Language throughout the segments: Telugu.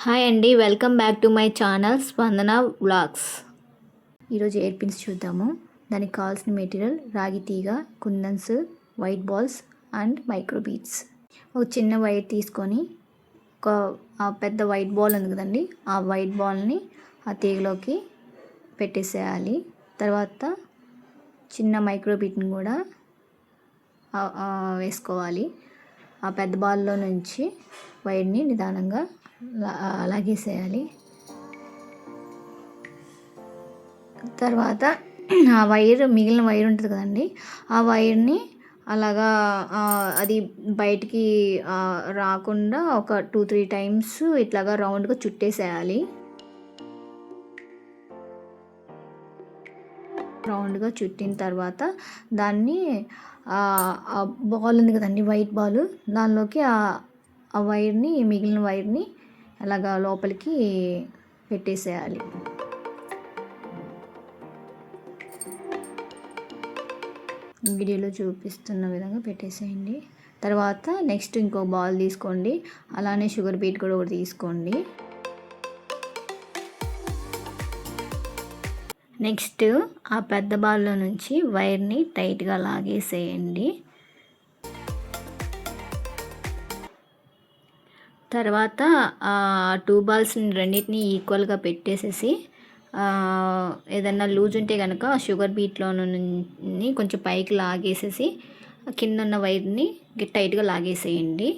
హాయ్ అండి, welcome back to my channel Spandana vlogs. ఈరోజు ఎయిర్ పిన్స్ చూద్దాము. దానికి కావాల్సిన మెటీరియల్ రాగి తీగ, kundans, white balls and micro beads. ఒక చిన్న వైర్ తీసుకొని ఆ పెద్ద వైట్ బాల్ ఉంది కదండి, ఆ వైట్ బాల్ని ఆ తీగలోకి పెట్టేసేయాలి. తర్వాత చిన్న మైక్రో బీడ్ని కూడా వేసుకోవాలి. ఆ పెద్ద బాల్లో నుంచి వైర్ని నిదానంగా లాగేసేయాలి. తర్వాత ఆ వైర్, మిగిలిన వైర్ ఉంటుంది కదండి, ఆ వైర్ని అలాగా అది బయటికి రాకుండా ఒక 2-3 టైమ్స్ ఇట్లాగా రౌండ్గా చుట్టేసేయాలి. రౌండ్గా చుట్టిన తర్వాత దాన్ని బాల్ ఉంది కదండి, వైట్ బాల్, దానిలోకి ఆ వైర్ని, మిగిలిన వైర్ని అలాగా లోపలికి పెట్టేసేయాలి. వీడియోలో చూపిస్తున్న విధంగా పెట్టేసేయండి. తర్వాత నెక్స్ట్ ఇంకో బాల్ తీసుకోండి, అలానే షుగర్ బీట్ కూడా ఒకటి తీసుకోండి. నెక్స్ట్ ఆ పెద్ద బాల్లో నుంచి వైర్ని టైట్గా లాగేసేయండి. తర్వాత 2 బాల్స్ని రెండింటిని ఈక్వల్గా పెట్టేసేసి ఏదన్నా లూజ్ ఉంటే కనుక షుగర్ బీట్లో కొంచెం పైకి లాగేసేసి కింద ఉన్న వైర్ని టైట్గా లాగేసేయండి,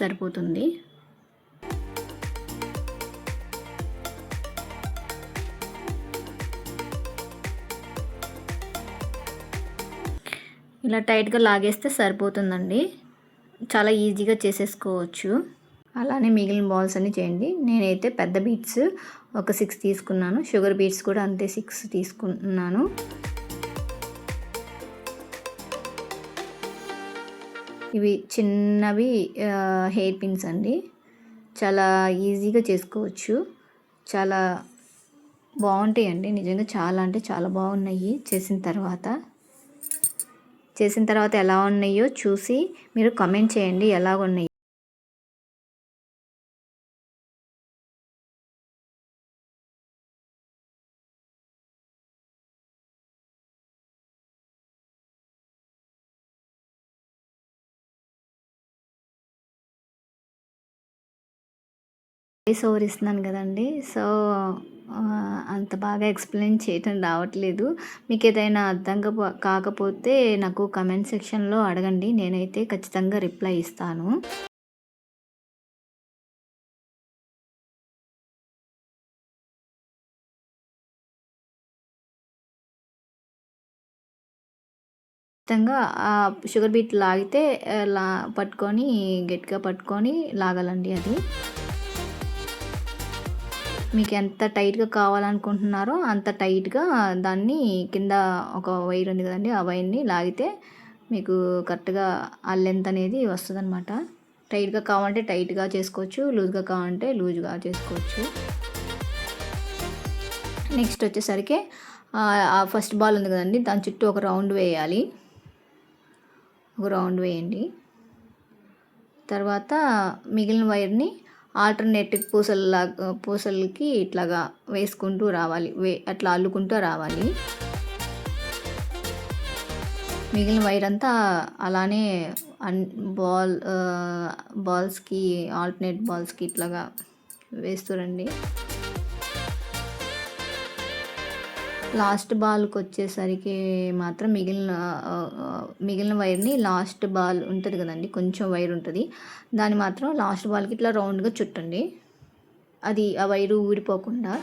సరిపోతుంది. ఇలా టైట్గా లాగేస్తే సరిపోతుందండి, చాలా ఈజీగా చేసేసుకోవచ్చు. అలానే మిగిలిన బాల్స్ అన్నీ చేయండి. నేనైతే పెద్ద బీట్స్ ఒక 6 తీసుకున్నాను, షుగర్ బీట్స్ కూడా అంతే 6 తీసుకున్నాను. ఇవి చిన్నవి హెయిర్ పిన్స్ అండి, చాలా ఈజీగా చేసుకోవచ్చు, చాలా బాగుంటాయండి. నిజంగా చాలా అంటే చాలా బాగున్నాయి. చేసిన తర్వాత ఎలా ఉన్నాయో చూసి మీరు కామెంట్ చేయండి ఎలా ఉన్నాయి. వాయిస్ ఓవర్ ఇస్తున్నాను కదండి, సో అంత బాగా ఎక్స్ప్లెయిన్ చేయటం రావట్లేదు. మీకు ఏదైనా అర్థం కాకపోతే నాకు కమెంట్ సెక్షన్లో అడగండి, నేనైతే ఖచ్చితంగా రిప్లై ఇస్తాను. ఖచ్చితంగా ఆ షుగర్ బీట్ లాగితే పట్టుకొని గట్టిగా పట్టుకొని లాగాలండి. అది మీకు ఎంత టైట్గా కావాలనుకుంటున్నారో అంత టైట్గా దాన్ని కింద ఒక వైర్ ఉంది కదండి, ఆ వైర్ని లాగితే మీకు కరెక్ట్గా ఆ లెంత్ అనేది వస్తుంది అనమాట. టైట్గా కావాలంటే టైట్గా చేసుకోవచ్చు, లూజ్గా కావాలంటే లూజ్గా చేసుకోవచ్చు. నెక్స్ట్ వచ్చేసరికి ఆ ఫస్ట్ బాల్ ఉంది కదండి, దాని చుట్టూ ఒక రౌండ్ వేయాలి. ఒక రౌండ్ వేయండి. తర్వాత మిగిలిన వైర్ని ఆల్టర్నేటివ్ పూసలకి ఇట్లాగా వేసుకుంటూ రావాలి, అట్లా అల్లుకుంటూ రావాలి. మిగిలిన వైర్ అంతా అలానే బాల్స్కి, ఆల్టర్నేట్ బాల్స్కి ఇట్లాగా వేస్తురండి. లాస్ట్ బాల్కి వచ్చేసరికి మాత్రం మిగిలిన వైర్ని, లాస్ట్ బాల్ ఉంటుంది కదండి, కొంచెం వైర్ ఉంటుంది, దాన్ని మాత్రం లాస్ట్ బాల్కి ఇట్లా రౌండ్గా చుట్టండి, అది ఆ వైరు ఊడిపోకుండా.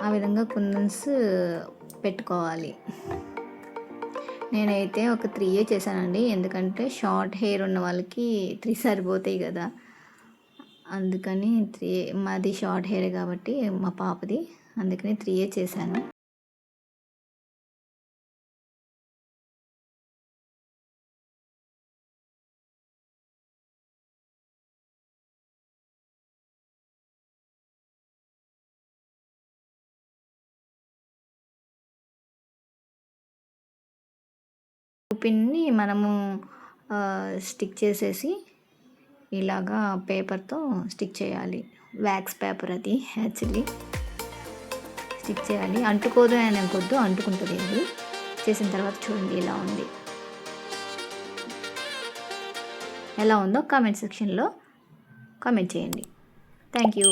ఆ విధంగా కుందన్స్ పెట్టుకోవాలి. నేనైతే ఒక 3 చేశానండి, ఎందుకంటే షార్ట్ హెయిర్ ఉన్న వాళ్ళకి 3 సరిపోతాయి కదా, అందుకని 3. మాది షార్ట్ హెయిర్ కాబట్టి మా పాపది, అందుకని 3 చేశాను. పిన్ని మనము స్టిక్ చేసేసి ఇలాగా పేపర్తో స్టిక్ చేయాలి. వ్యాక్స్ పేపర్ అది యాక్చువల్లీ స్టిక్ చేయాలి. అంటుకోదు అని అనుకోద్దు, అంటుకుంటుంది అది. చేసిన తర్వాత చూడండి ఇలా ఉంది. ఎలా ఉందో కామెంట్ సెక్షన్లో కామెంట్ చేయండి. Thank you.